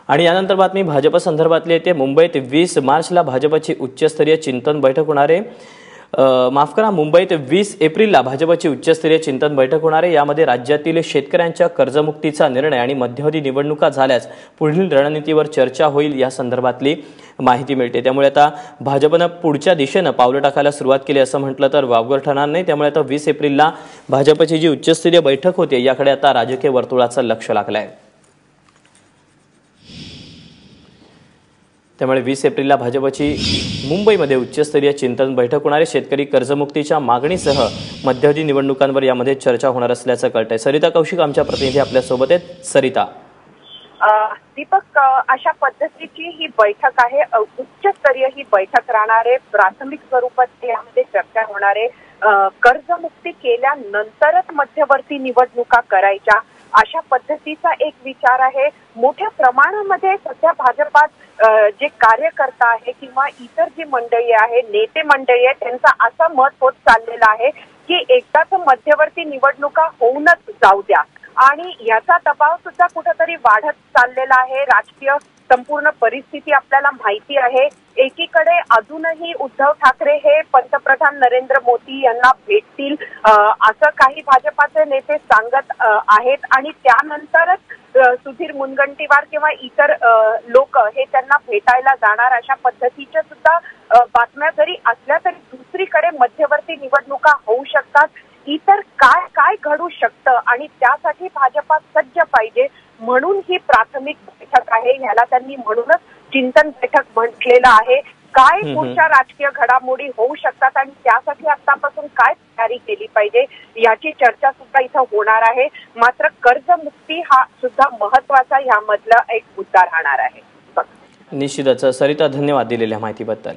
आणि यानंतर बातमी भाजप संदर्भातली येते। मुंबईत 20 मार्चला भाजपची उच्चस्तरीय चिंतन बैठक होणार आहे। माफ करा, मुंबईत 20 एप्रिलला भाजपची उच्चस्तरीय चिंतन बैठक होणार आहे। यामध्ये राज्यातील शेतकऱ्यांच्या कर्जमुक्तीचा निर्णय आणि मध्यावधी निवडणुका झाल्यास पुढील रणनीतीवर चर्चा होईल या संदर्भातली माहिती मिळते। त्यामुळे आता भाजपने पुढच्या दिशेने पावलं टाकायला सुरुवात केली असं म्हटलं तर वावगं ठरणार नाही। त्यामुळे आता 20 एप्रिलला भाजपची जी उच्चस्तरीय बैठक होते याकडे आता राजकीय वर्तुळाचं लक्ष लागलं आहे। त्यामुळे 20 एप्रिलला भाजपची मुंबईमध्ये उच्चस्तरीय चिंतन बैठक होणार आहे। शेतकरी कर्जमुक्तीच्या मागणीसह मध्यावधी निवडणुकांवर यामध्ये चर्चा होणार असल्याचं कळतंय। सरिता कौशिक आमच्या प्रतिनिधी आपल्या सोबत आहेत। सरिता, दीपक, अशा पद्धतीची ही बैठक आहे, उच्चस्तरीय ही बैठक राहणार आहे। प्राथमिक स्वरूपात यामध्ये चर्चा होणार आहे। कर्जमुक्ती केल्यानंतरच मध्यवर्ती निवडणुका करायच्या अशा पद्धतीचा एक विचार आहे। मोठ्या प्रमाणामध्ये सध्या भाजपात जे कार्यकर्ता आहे किंवा इतर जी मंडळी आहे, नेते मंडळी आहे, त्यांचं असं मत होत चाललेलं आहे की एकदाच मध्यवर्ती निवडणुका होऊनच जाऊ द्या आणि याचा दबाव सुद्धा कुठेतरी वाढत चाललेला आहे। राजकीय संपूर्ण परिस्थिती आपल्याला माहिती आहे। एकीकडे अजूनही उद्धव ठाकरे हे पंतप्रधान नरेंद्र मोदी यांना भेटतील असं काही भाजपाचे नेते सांगत आहेत आणि त्यानंतरच सुधीर मुनगंटीवार किंवा इतर लोक हे त्यांना भेटायला जाणार अशा पद्धतीच्या सुद्धा बातम्या जरी असल्या तरी दुसरीकडे मध्यवर्ती निवडणुका होऊ शकतात। इतर काय काय घडू शकतं आणि त्यासाठी भाजपा सज्ज पाहिजे म्हणून ही प्राथमिक बैठक आहे। ह्याला त्यांनी म्हणूनच चिंतन बैठक म्हटलेलं आहे। काय पुढच्या राजकीय घडामोडी होऊ शकतात आणि त्यासाठी आतापासून काय तयारी केली पाहिजे याची चर्चा सुद्धा इथं होणार आहे। मात्र कर्जमुक्ती हा सुद्धा महत्वाचा यामधला एक मुद्दा राहणार आहे। निश्चितच सरिता, धन्यवाद दिलेल्या माहितीबद्दल।